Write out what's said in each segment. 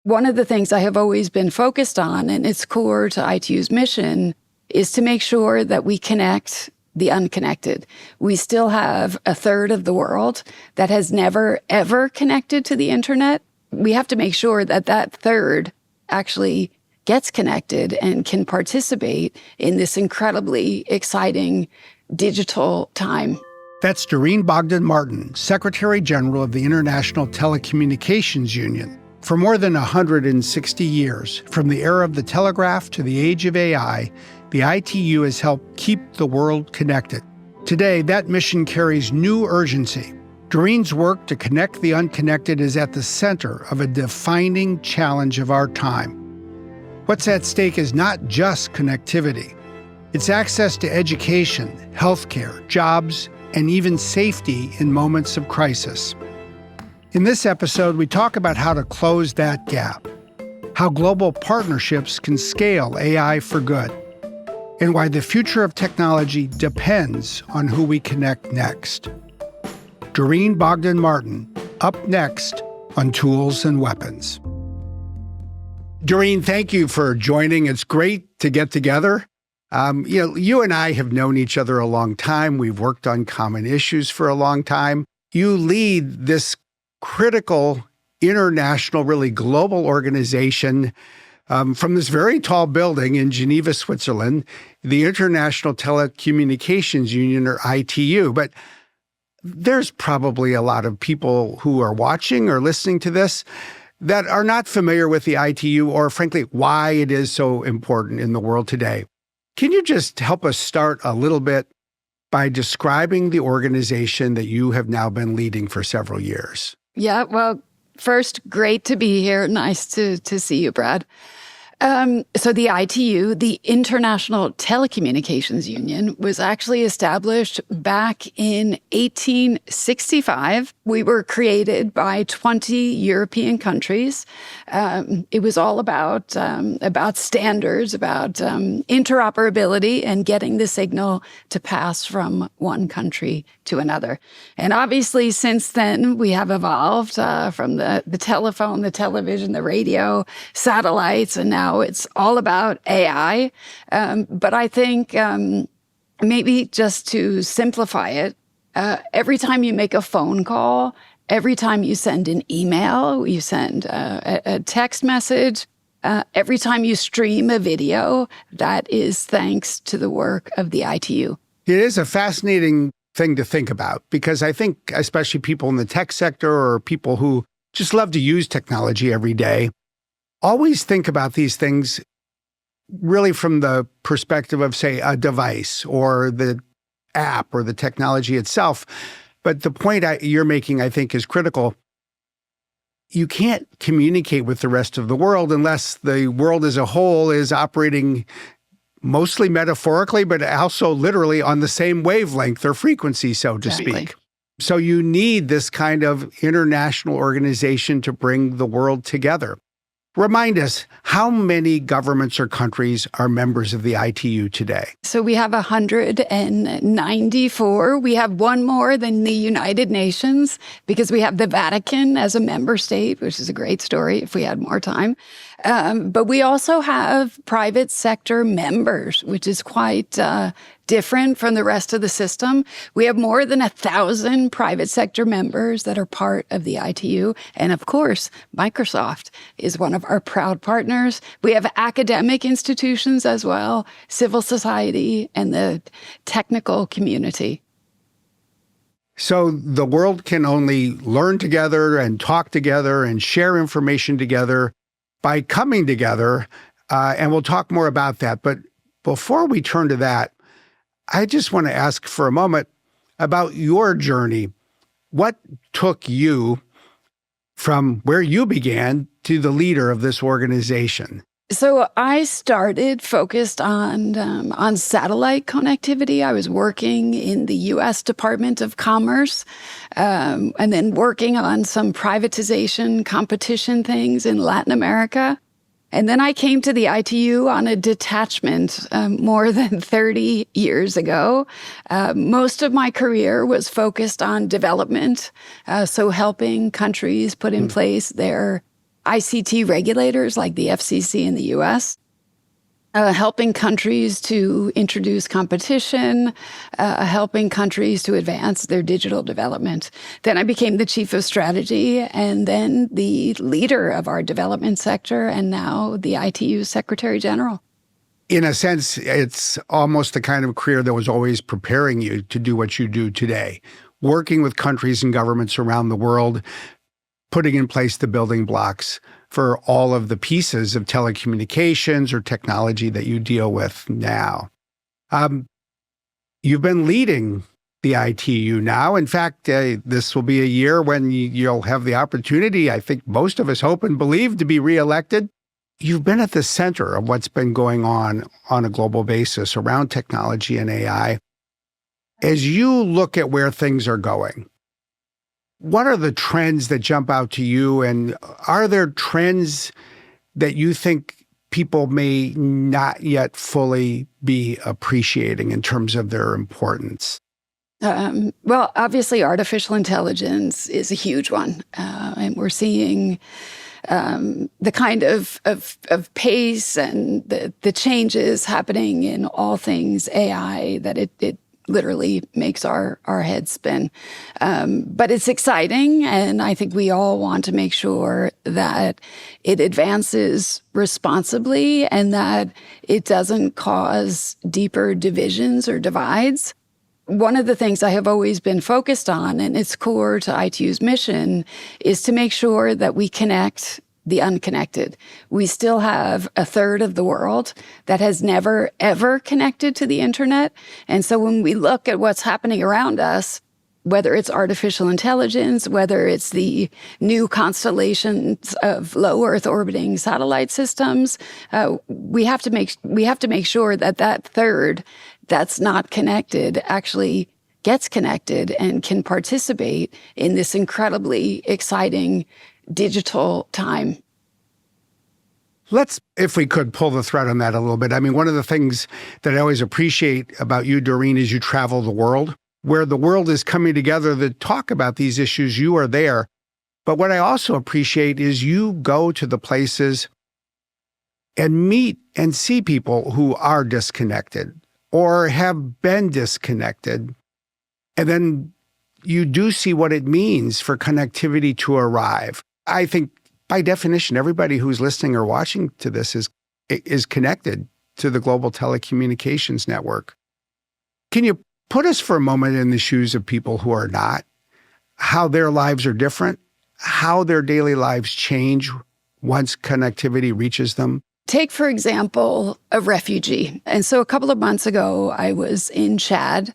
One of the things I have always been focused on, and it's core to ITU's mission, is to make sure that we connect the unconnected. We still have a third of the world that has never, ever connected to the internet. We have to make sure that that third actually gets connected and can participate in this incredibly exciting digital time. That's Doreen Bogdan-Martin, Secretary General of the International Telecommunications Union. For more than 160 years, from the era of the telegraph to the age of AI, the ITU has helped keep the world connected. Today, that mission carries new urgency. Doreen's work to connect the unconnected is at the center of a defining challenge of our time. What's at stake is not just connectivity. It's access to education, healthcare, jobs, and even safety in moments of crisis. In this episode, we talk about how to close that gap, how global partnerships can scale AI for good, and why the future of technology depends on who we connect next. Doreen Bogdan-Martin, up next on Tools and Weapons. Doreen, thank you for joining. It's great to get together. You and I have known each other a long time. We've worked on common issues for a long time. You lead this critical, international, really global organization from this very tall building in Geneva, Switzerland, the International Telecommunications Union, or ITU. But there's probably a lot of people who are watching or listening to this that are not familiar with the ITU or, frankly, why it is so important in the world today. Can you just help us start a little bit by describing the organization that you have now been leading for several years? Yeah, well, first, great to be here. Nice to see you, Brad. So the ITU, the International Telecommunications Union, was actually established back in 1865. We were created by 20 European countries. It was all about standards, about interoperability and getting the signal to pass from one country to another. And obviously, since then, we have evolved from the telephone, the television, the radio, satellites, and now it's all about AI. But I think maybe just to simplify it, every time you make a phone call, every time you send an email, you send a text message, every time you stream a video, that is thanks to the work of the ITU. It is a fascinating thing to think about because I think especially people in the tech sector or people who just love to use technology every day always think about these things really from the perspective of, say, a device or the app or the technology itself. But the point you're making, I think, is critical. You can't communicate with the rest of the world unless the world as a whole is operating mostly metaphorically, but also literally on the same wavelength or frequency, so to speak. So you need this kind of international organization to bring the world together. Remind us, how many governments or countries are members of the ITU today? So we have 194. We have one more than the United Nations because we have the Vatican as a member state, which is a great story if we had more time. But we also have private sector members, which is quite different from the rest of the system. We have more than 1,000 private sector members that are part of the ITU. And of course, Microsoft is one of our proud partners. We have academic institutions as well, civil society, and the technical community. So the world can only learn together and talk together and share information together by coming together, and we'll talk more about that. But before we turn to that, I just want to ask for a moment about your journey. What took you from where you began to the leader of this organization? So I started focused on satellite connectivity. I was working in the U.S. Department of Commerce, and then working on some privatization competition things in Latin America. And then I came to the ITU on a detachment more than 30 years ago. Most of my career was focused on development, so helping countries put in place their ICT regulators like the FCC in the US, helping countries to introduce competition, helping countries to advance their digital development. Then I became the chief of strategy and then the leader of our development sector and now the ITU Secretary General. In a sense, it's almost the kind of career that was always preparing you to do what you do today, working with countries and governments around the world, putting in place the building blocks for all of the pieces of telecommunications or technology that you deal with now. You've been leading the ITU now. In fact, this will be a year when you'll have the opportunity, I think most of us hope and believe, to be reelected. You've been at the center of what's been going on a global basis around technology and AI. As you look at where things are going, what are the trends that jump out to you? And are there trends that you think people may not yet fully be appreciating in terms of their importance? Well, obviously, artificial intelligence is a huge one. And we're seeing the kind of pace and the changes happening in all things AI that it literally makes our heads spin. But it's exciting, and I think we all want to make sure that it advances responsibly and that it doesn't cause deeper divisions or divides. One of the things I have always been focused on, and it's core to ITU's mission, is to make sure that we connect the unconnected. We still have a third of the world that has never, ever connected to the internet. And so when we look at what's happening around us, whether it's artificial intelligence, whether it's the new constellations of low Earth orbiting satellite systems, we have to make sure that that third that's not connected actually gets connected and can participate in this incredibly exciting digital time. Let's, if we could, pull the thread on that a little bit. I mean, one of the things that I always appreciate about you, Doreen, is you travel the world. Where the world is coming together to talk about these issues, you are there. But what I also appreciate is you go to the places and meet and see people who are disconnected or have been disconnected. And then you do see what it means for connectivity to arrive. I think by definition, everybody who's listening or watching to this is connected to the global telecommunications network. Can you put us for a moment in the shoes of people who are not, how their lives are different, how their daily lives change once connectivity reaches them? Take, for example, a refugee. And so a couple of months ago, I was in Chad,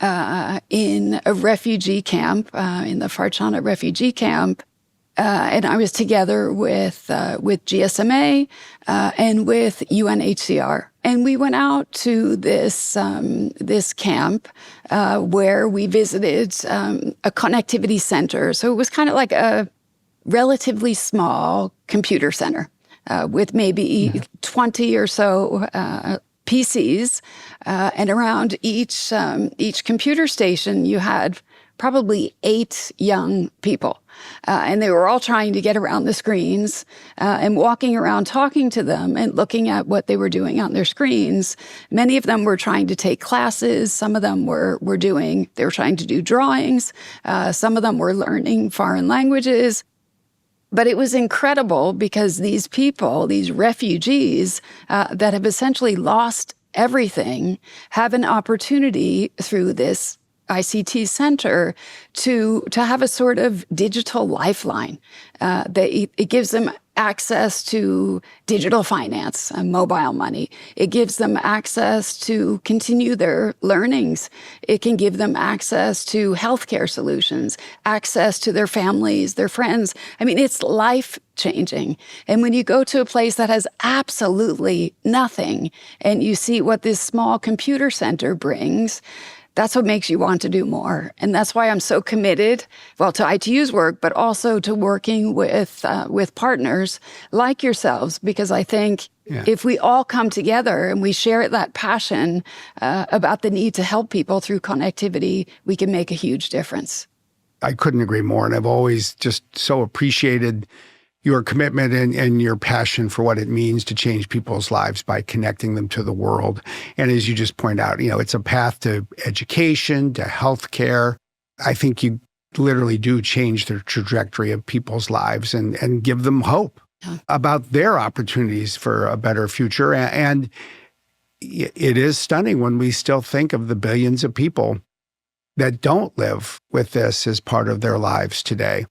in a refugee camp, in the Farchana refugee camp. And I was together with GSMA and with UNHCR. And we went out to this camp where we visited a connectivity center. So it was kind of like a relatively small computer center with maybe 20 or so PCs. And around each computer station, you had probably 8 young people. And they were all trying to get around the screens and walking around talking to them and looking at what they were doing on their screens. Many of them were trying to take classes. Some of them were trying to do drawings. Some of them were learning foreign languages. But it was incredible because these people, these refugees that have essentially lost everything, have an opportunity through this ICT center to have a sort of digital lifeline. It gives them access to digital finance and mobile money. It gives them access to continue their learnings. It can give them access to healthcare solutions, access to their families, their friends. I mean, it's life-changing. And when you go to a place that has absolutely nothing and you see what this small computer center brings, that's what makes you want to do more. And that's why I'm so committed, well, to ITU's work, but also to working with partners like yourselves, because I think if we all come together and we share that passion about the need to help people through connectivity, we can make a huge difference. I couldn't agree more. And I've always just so appreciated your commitment and your passion for what it means to change people's lives by connecting them to the world. And as you just point out, it's a path to education, to healthcare. I think you literally do change the trajectory of people's lives and give them hope about their opportunities for a better future. And it is stunning when we still think of the billions of people that don't live with this as part of their lives today.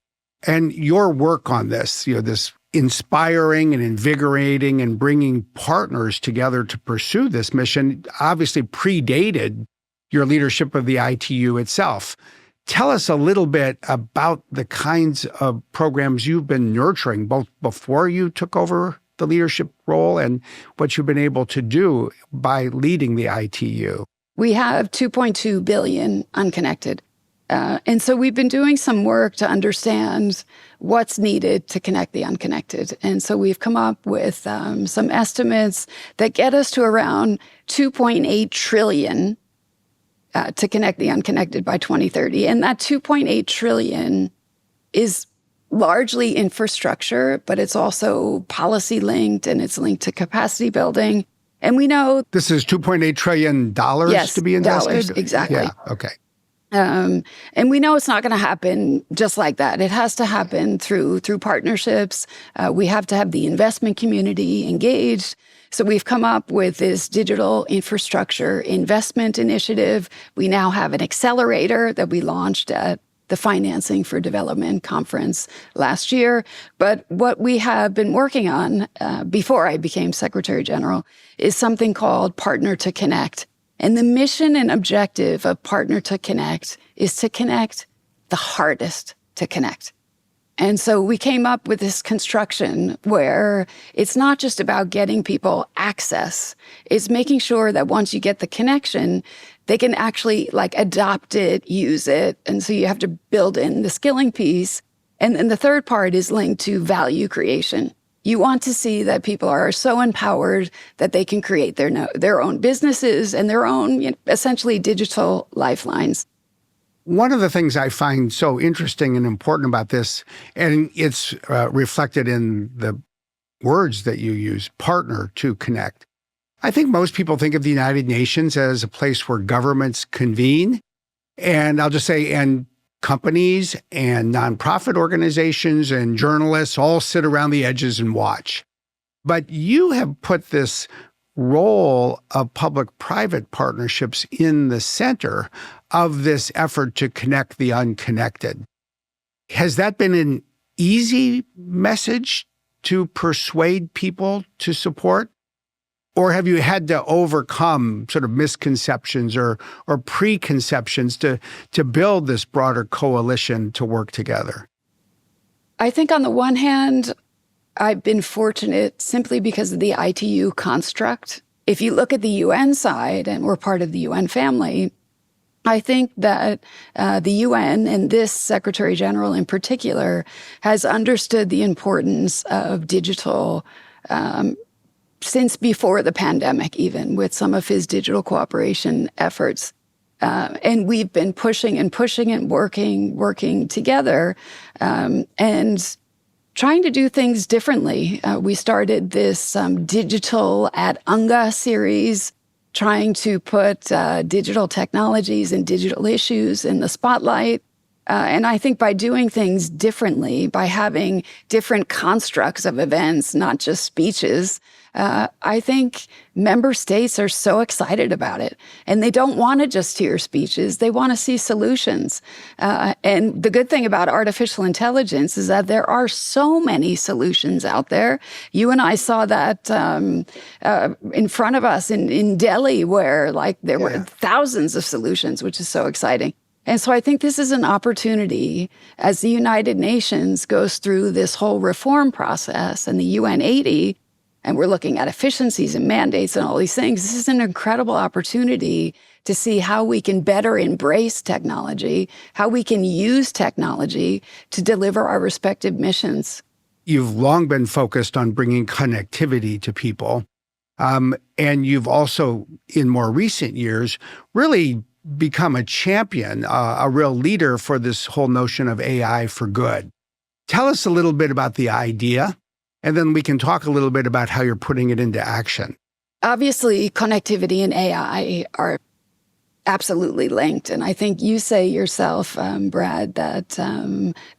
And your work on this, this inspiring and invigorating and bringing partners together to pursue this mission obviously predated your leadership of the ITU itself. Tell us a little bit about the kinds of programs you've been nurturing, both before you took over the leadership role and what you've been able to do by leading the ITU. We have 2.2 billion unconnected. And so we've been doing some work to understand what's needed to connect the unconnected. And so we've come up with some estimates that get us to around 2.8 trillion to connect the unconnected by 2030. And that 2.8 trillion is largely infrastructure, but it's also policy linked and it's linked to capacity building. And we know this is $2.8 trillion yes, to be invested? Dollars, exactly. Yeah, okay. And we know it's not going to happen just like that. It has to happen through partnerships. We have to have the investment community engaged. So we've come up with this digital infrastructure investment initiative. We now have an accelerator that we launched at the Financing for Development conference last year. But what we have been working on before I became Secretary General is something called Partner to Connect. And the mission and objective of Partner to Connect is to connect the hardest to connect. And so we came up with this construction where it's not just about getting people access. It's making sure that once you get the connection, they can actually adopt it, use it. And so you have to build in the skilling piece. And then the third part is linked to value creation. You want to see that people are so empowered that they can create their own businesses and their own, essentially, digital lifelines. One of the things I find so interesting and important about this, and it's reflected in the words that you use, partner to connect. I think most people think of the United Nations as a place where governments convene. And I'll just say, and companies and nonprofit organizations and journalists all sit around the edges and watch. But you have put this role of public-private partnerships in the center of this effort to connect the unconnected. Has that been an easy message to persuade people to support? Or have you had to overcome sort of misconceptions or preconceptions to build this broader coalition to work together? I think on the one hand, I've been fortunate simply because of the ITU construct. If you look at the UN side, and we're part of the UN family, I think that the UN, and this Secretary General in particular, has understood the importance of digital since before the pandemic, even with some of his digital cooperation efforts. And we've been pushing and working together, and trying to do things differently. We started this Digital at UNGA series, trying to put digital technologies and digital issues in the spotlight. And I think by doing things differently, by having different constructs of events, not just speeches, I think member states are so excited about it. And they don't want to just hear speeches. They want to see solutions. And the good thing about artificial intelligence is that there are so many solutions out there. You and I saw that in front of us in Delhi, where there were thousands of solutions, which is so exciting. And so I think this is an opportunity as the United Nations goes through this whole reform process and the UN 80, and we're looking at efficiencies and mandates and all these things. This is an incredible opportunity to see how we can better embrace technology, how we can use technology to deliver our respective missions. You've long been focused on bringing connectivity to people. And you've also, in more recent years, really become a champion, a real leader for this whole notion of AI for good. Tell us a little bit about the idea, and then we can talk a little bit about how you're putting it into action. Obviously, connectivity and AI are absolutely linked. And I think you say yourself, Brad, that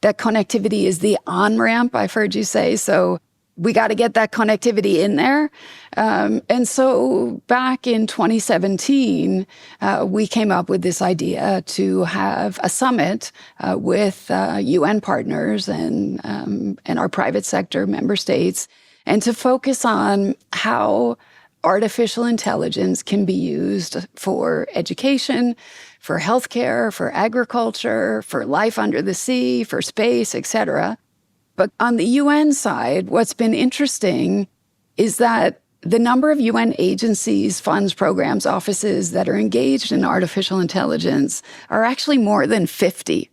that connectivity is the on-ramp, I've heard you say. So we got to get that connectivity in there. And so back in 2017, we came up with this idea to have a summit with UN partners and our private sector member states, and to focus on how artificial intelligence can be used for education, for healthcare, for agriculture, for life under the sea, for space, et cetera. But on the UN side, what's been interesting is that the number of UN agencies, funds, programs, offices that are engaged in artificial intelligence are actually more than 50.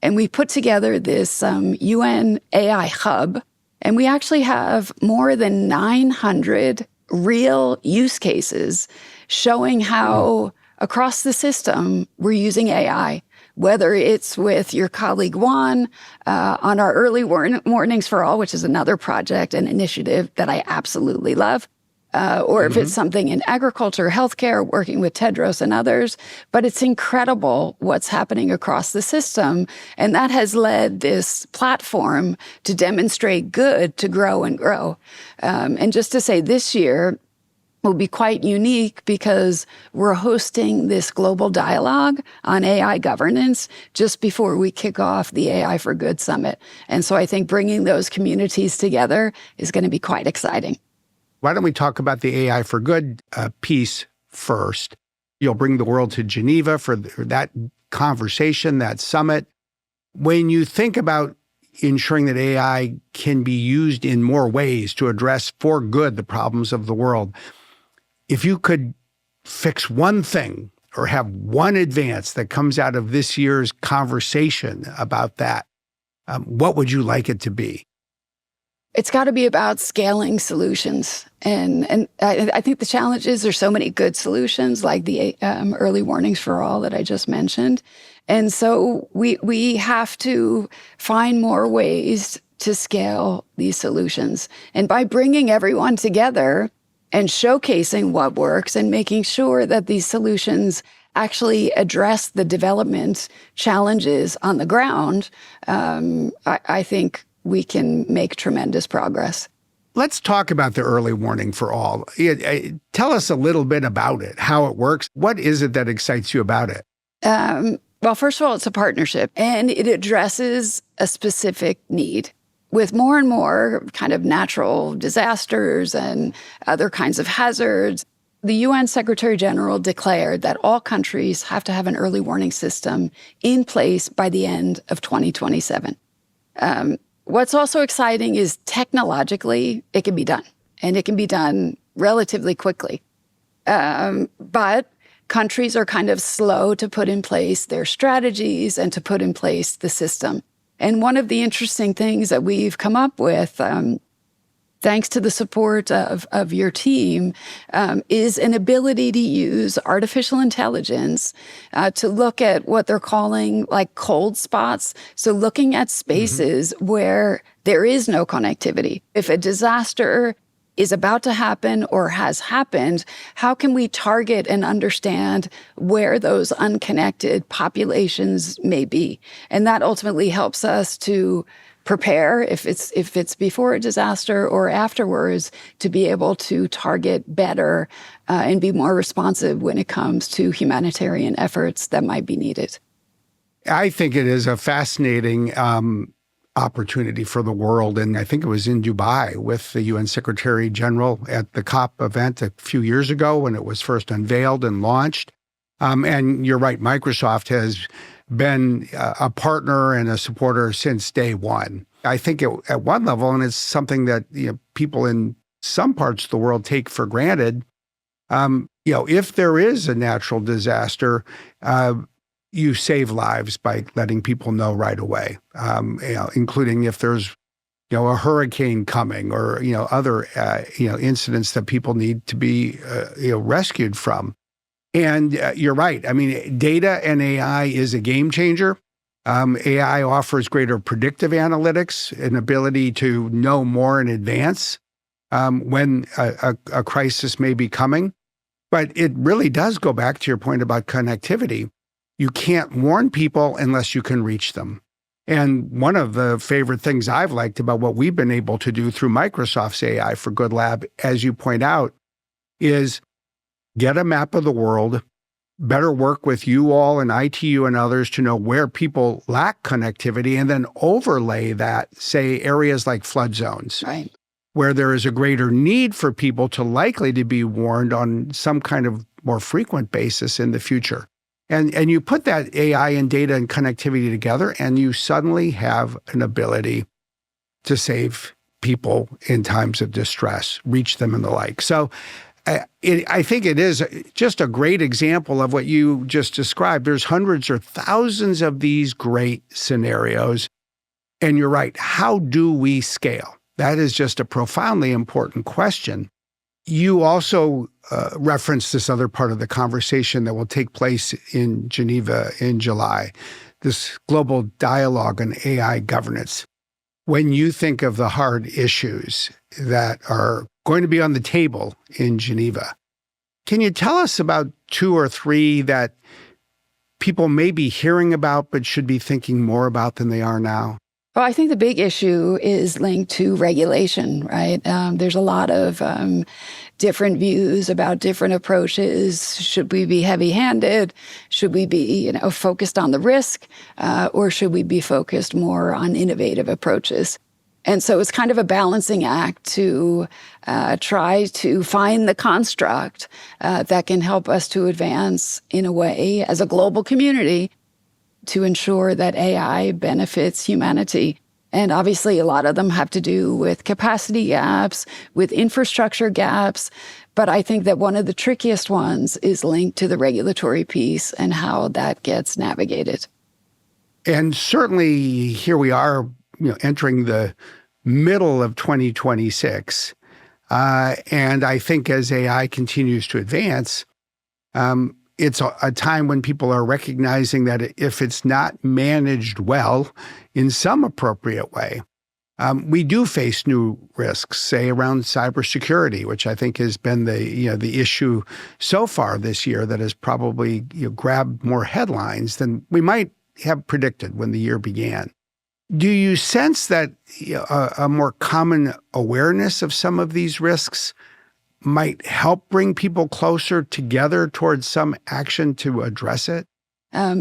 And we put together this UN AI hub, and we actually have more than 900 real use cases showing how across the system we're using AI, whether it's with your colleague Juan on our early warnings for all, which is another project and initiative that I absolutely love, or if it's something in agriculture, healthcare, working with Tedros and others. But it's incredible what's happening across the system. And that has led this platform to demonstrate good, to grow and grow. And just to say, this year will be quite unique because we're hosting this global dialogue on AI governance just before we kick off the AI for Good Summit. And so I think bringing those communities together is going to be quite exciting. Why don't we talk about the AI for Good piece first? You'll bring the world to Geneva for that conversation, that summit. When you think about ensuring that AI can be used in more ways to address for good the problems of the world, if you could fix one thing or have one advance that comes out of this year's conversation about that, what would you like it to be? It's got to be about scaling solutions. And I think the challenge is there's so many good solutions like the early warnings for all that I just mentioned. And so we have to find more ways to scale these solutions. And by bringing everyone together and showcasing what works and making sure that these solutions actually address the development challenges on the ground, I think we can make tremendous progress. Let's talk about the early warning for all. Tell us a little bit about it, how it works. What is it that excites you about it? Well, first of all, it's a partnership, and it addresses a specific need. With more and more kind of natural disasters and other kinds of hazards, the UN Secretary General declared that all countries have to have an early warning system in place by the end of 2027. What's also exciting is technologically, it can be done, and it can be done relatively quickly. But countries are kind of slow to put in place their strategies and to put in place the system. And one of the interesting things that we've come up with, thanks to the support of your team, is an ability to use artificial intelligence to look at what they're calling like cold spots. So looking at spaces where there is no connectivity. If a disaster is about to happen or has happened, how can we target and understand where those unconnected populations may be? And that ultimately helps us to prepare, if it's before a disaster or afterwards, to be able to target better and be more responsive when it comes to humanitarian efforts that might be needed. I think it is a fascinating opportunity for the world. And I think it was in Dubai with the UN Secretary General at the COP event a few years ago when it was first unveiled and launched. And you're right, Microsoft has been a partner and a supporter since day one. I think at one level, and it's something that people in some parts of the world take for granted, if there is a natural disaster, you save lives by letting people know right away, including if there's a hurricane coming or other incidents that people need to be rescued from. And you're right. I mean, data and AI is a game changer. AI offers greater predictive analytics, an ability to know more in advance when a crisis may be coming. But it really does go back to your point about connectivity. You can't warn people unless you can reach them. And one of the favorite things I've liked about what we've been able to do through Microsoft's AI for Good Lab, as you point out, is get a map of the world, better work with you all and ITU and others to know where people lack connectivity, and then overlay that, say, areas like flood zones, Right. where there is a greater need for people likely to be warned on some kind of more frequent basis in the future. And you put that AI and data and connectivity together, and you suddenly have an ability to save people in times of distress, reach them and the like. So I think it is just a great example of what you just described. There's hundreds or thousands of these great scenarios. And you're right. How do we scale? That is just a profoundly important question. You also referenced this other part of the conversation that will take place in Geneva in July, this global dialogue on AI governance. When you think of the hard issues that are going to be on the table in Geneva, can you tell us about 2 or 3 that people may be hearing about but should be thinking more about than they are now? Well, I think the big issue is linked to regulation, right? There's a lot of different views about different approaches. Should we be heavy-handed? Should we be, focused on the risk? Or should we be focused more on innovative approaches? And so it's kind of a balancing act to try to find the construct that can help us to advance in a way as a global community to ensure that AI benefits humanity. And obviously, a lot of them have to do with capacity gaps, with infrastructure gaps. But I think that one of the trickiest ones is linked to the regulatory piece and how that gets navigated. And certainly here we are, entering the middle of 2026. And I think as AI continues to advance, it's a time when people are recognizing that if it's not managed well in some appropriate way, we do face new risks, say around cybersecurity, which I think has been the issue so far this year that has probably grabbed more headlines than we might have predicted when the year began. Do you sense that a more common awareness of some of these risks might help bring people closer together towards some action to address it?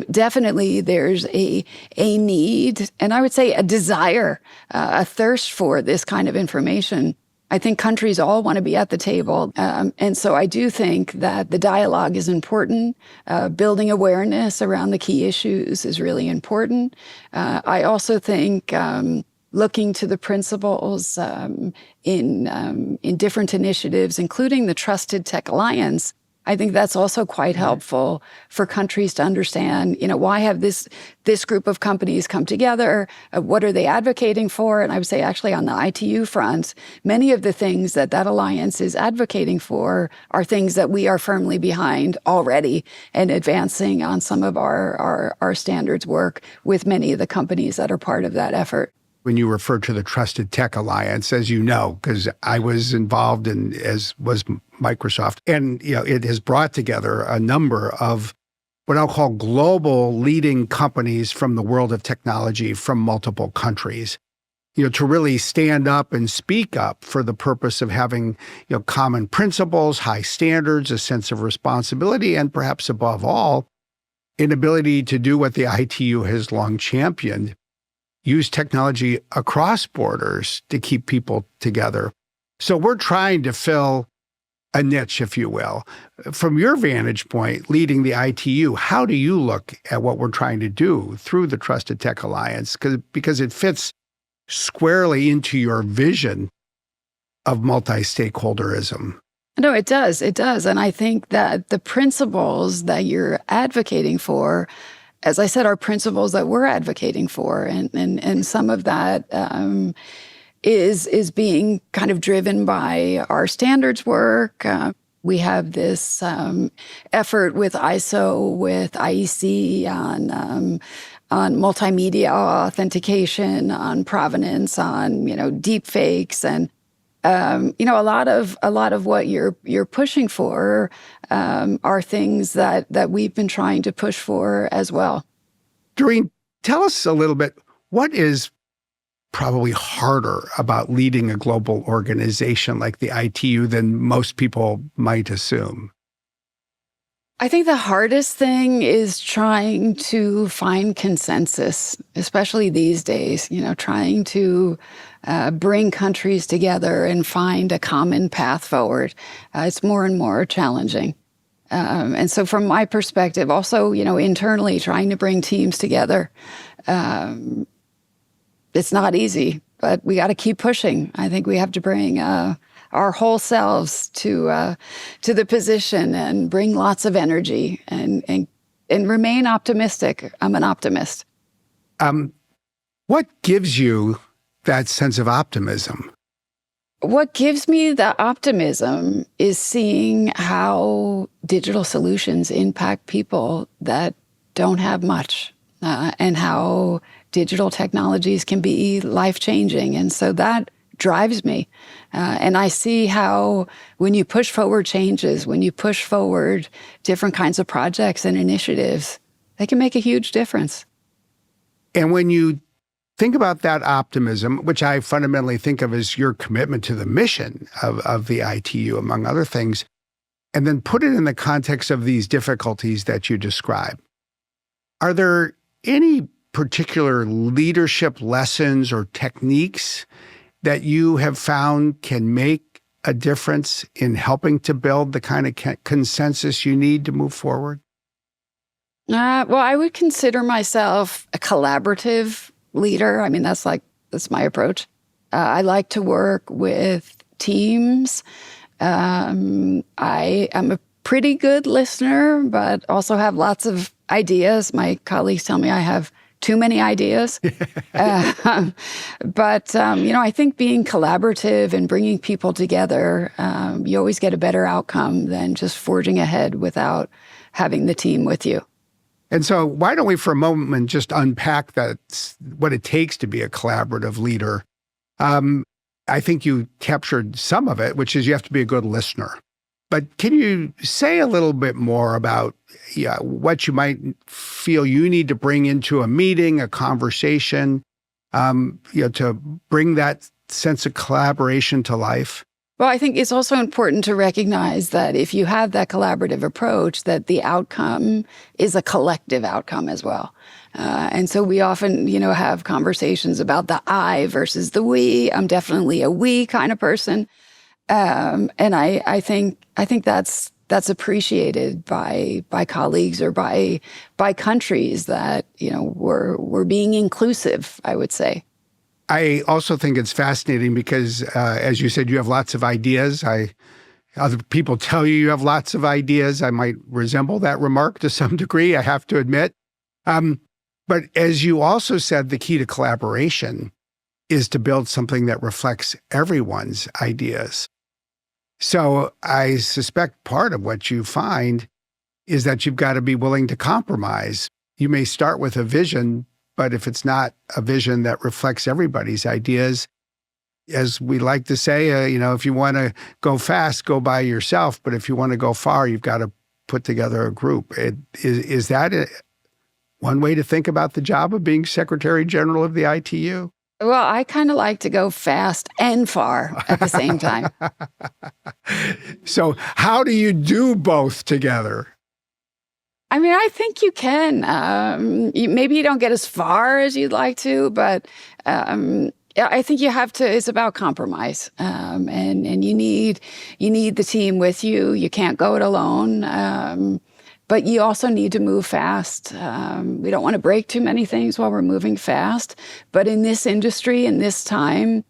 Definitely there's a need, and I would say a desire, a thirst for this kind of information. I think countries all want to be at the table. And so I do think that the dialogue is important. Building awareness around the key issues is really important. I also think looking to the principles in different initiatives, including the Trusted Tech Alliance, I think that's also quite helpful for countries to understand, why have this group of companies come together? What are they advocating for? And I would say actually on the ITU front, many of the things that alliance is advocating for are things that we are firmly behind already and advancing on some of our standards work with many of the companies that are part of that effort. When you refer to the Trusted Tech Alliance, as you know, because I was involved in, as was Microsoft, and it has brought together a number of what I'll call global leading companies from the world of technology from multiple countries, to really stand up and speak up for the purpose of having, common principles, high standards, a sense of responsibility, and perhaps above all, an ability to do what the ITU has long championed, use technology across borders to keep people together. So we're trying to fill a niche, if you will. From your vantage point, leading the ITU, how do you look at what we're trying to do through the Trusted Tech Alliance? Because it fits squarely into your vision of multi-stakeholderism. No, it does. It does. And I think that the principles that you're advocating for, as I said, are principles that we're advocating for. And some of that is being kind of driven by our standards work. We have this effort with ISO, with IEC multimedia authentication, on provenance, on deep fakes, and a lot of what you're pushing for are things that we've been trying to push for as well. Doreen, tell us a little bit, what is probably harder about leading a global organization like the ITU than most people might assume? I think the hardest thing is trying to find consensus, especially these days, trying to bring countries together and find a common path forward. It's more and more challenging. And so from my perspective, also, internally trying to bring teams together, it's not easy, but we got to keep pushing. I think we have to bring our whole selves to the position and bring lots of energy and remain optimistic. I'm an optimist. What gives you that sense of optimism? What gives me the optimism is seeing how digital solutions impact people that don't have much, and how digital technologies can be life-changing. And so that drives me. And I see how when you push forward changes, when you push forward different kinds of projects and initiatives, they can make a huge difference. And when you think about that optimism, which I fundamentally think of as your commitment to the mission of the ITU, among other things, and then put it in the context of these difficulties that you describe, are there any particular leadership lessons or techniques that you have found can make a difference in helping to build the kind of consensus you need to move forward? Well, I would consider myself a collaborative leader. I mean, that's my approach. I like to work with teams. I am a pretty good listener, but also have lots of ideas. My colleagues tell me I have too many ideas. But I think being collaborative and bringing people together, you always get a better outcome than just forging ahead without having the team with you. And so why don't we for a moment just unpack what it takes to be a collaborative leader? I think you captured some of it, which is you have to be a good listener. But can you say a little bit more about what you might feel you need to bring into a meeting, a conversation, to bring that sense of collaboration to life? Well, I think it's also important to recognize that if you have that collaborative approach, that the outcome is a collective outcome as well. And so we often, have conversations about the I versus the we. I'm definitely a we kind of person. And I think that's appreciated by colleagues or by countries that, we're being inclusive, I would say. I also think it's fascinating because, as you said, you have lots of ideas. Other people tell you have lots of ideas. I might resemble that remark to some degree, I have to admit. But as you also said, the key to collaboration is to build something that reflects everyone's ideas. So I suspect part of what you find is that you've got to be willing to compromise. You may start with a vision, but if it's not a vision that reflects everybody's ideas, as we like to say, if you want to go fast, go by yourself. But if you want to go far, you've got to put together a group. Is that one way to think about the job of being Secretary General of the ITU? Well, I kind of like to go fast and far at the same time. So how do you do both together? I mean, I think you can. Maybe you don't get as far as you'd like to, but I think you have to. It's about compromise, and you need the team with you. You can't go it alone. But you also need to move fast. We don't want to break too many things while we're moving fast. But in this industry, in this time,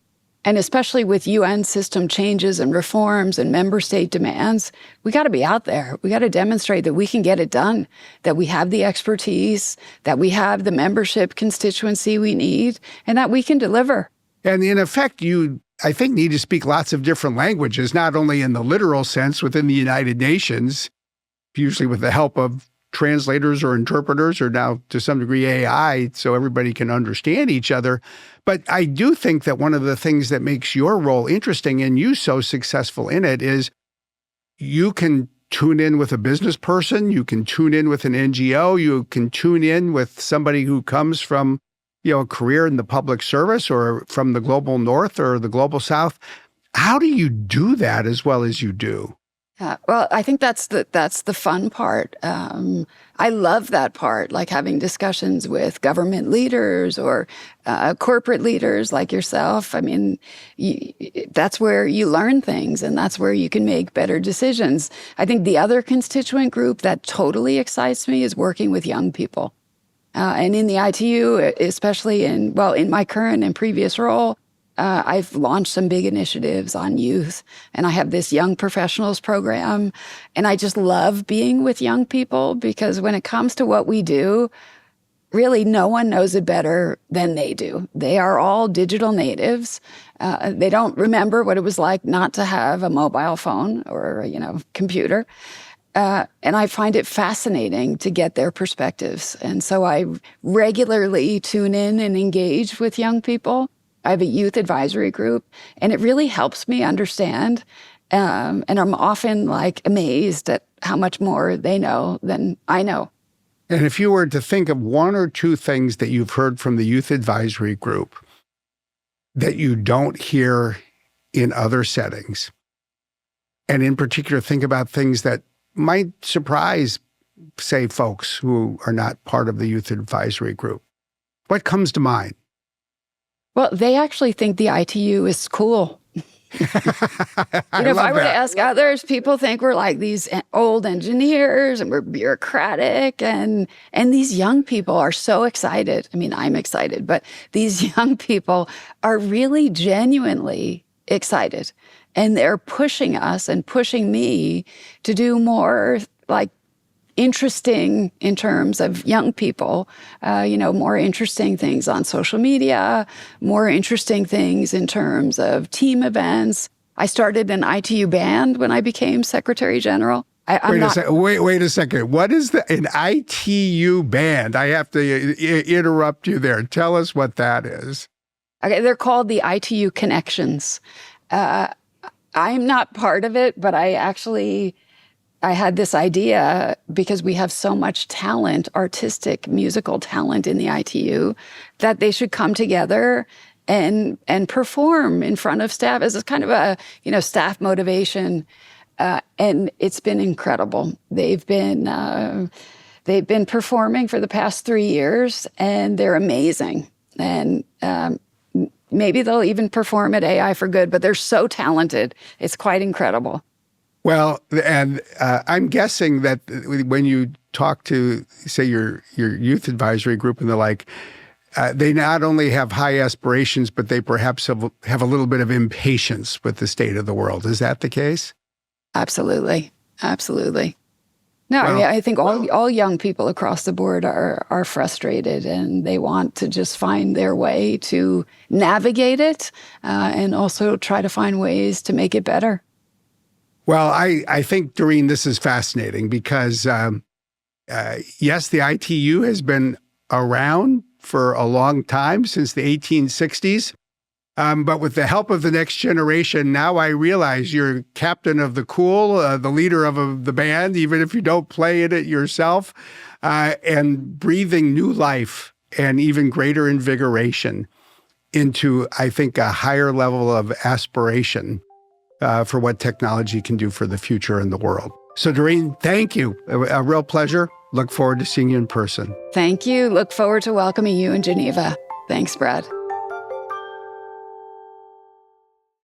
and especially with UN system changes and reforms and member state demands, we got to be out there. We got to demonstrate that we can get it done, that we have the expertise, that we have the membership constituency we need, and that we can deliver. And in effect, you, I think, need to speak lots of different languages, not only in the literal sense within the United Nations, usually with the help of translators or interpreters, or now to some degree AI, so everybody can understand each other. But I do think that one of the things that makes your role interesting and you so successful in it is you can tune in with a business person, you can tune in with an NGO, you can tune in with somebody who comes from, a career in the public service or from the global north or the global south. How do you do that as well as you do? Well, I think that's the fun part. I love that part, like having discussions with government leaders or corporate leaders like yourself. I mean, that's where you learn things, and that's where you can make better decisions. I think the other constituent group that totally excites me is working with young people. And in the ITU, especially in my current and previous role, I've launched some big initiatives on youth, and I have this young professionals program. And I just love being with young people because when it comes to what we do, really no one knows it better than they do. They are all digital natives. They don't remember what it was like not to have a mobile phone or, computer. And I find it fascinating to get their perspectives. And so I regularly tune in and engage with young people. I have a youth advisory group, and it really helps me understand. And I'm often amazed at how much more they know than I know. And if you were to think of one or two things that you've heard from the youth advisory group that you don't hear in other settings, and in particular think about things that might surprise, say, folks who are not part of the youth advisory group, what comes to mind? Well, they actually think the ITU is cool. If I were to ask others, people think we're like these old engineers and we're bureaucratic, and these young people are so excited. I mean, I'm excited, but these young people are really genuinely excited, and they're pushing us and pushing me to do more interesting in terms of young people, more interesting things on social media, more interesting things in terms of team events. I started an ITU band when I became Secretary General. Wait a second. What is an ITU band? I have to interrupt you there. Tell us what that is. Okay, they're called the ITU Connections. I'm not part of it, but I had this idea because we have so much talent, artistic, musical talent in the ITU, that they should come together and perform in front of staff as a kind of a, staff motivation. And it's been incredible. They've been performing for the past 3 years, and they're amazing. And maybe they'll even perform at AI for Good, but they're so talented. It's quite incredible. Well, and I'm guessing that when you talk to, say, your youth advisory group and the like, they not only have high aspirations, but they perhaps have a little bit of impatience with the state of the world. Is that the case? Absolutely. Absolutely. No, I mean, I think all young people across the board are frustrated, and they want to just find their way to navigate it and also try to find ways to make it better. Well, I think, Doreen, this is fascinating because, yes, the ITU has been around for a long time, since the 1860s. But with the help of the next generation, now I realize you're captain of the cool, the leader of the band, even if you don't play in it yourself, and breathing new life and even greater invigoration into, I think, a higher level of aspiration for what technology can do for the future in the world. So, Doreen, thank you. A real pleasure. Look forward to seeing you in person. Thank you. Look forward to welcoming you in Geneva. Thanks, Brad.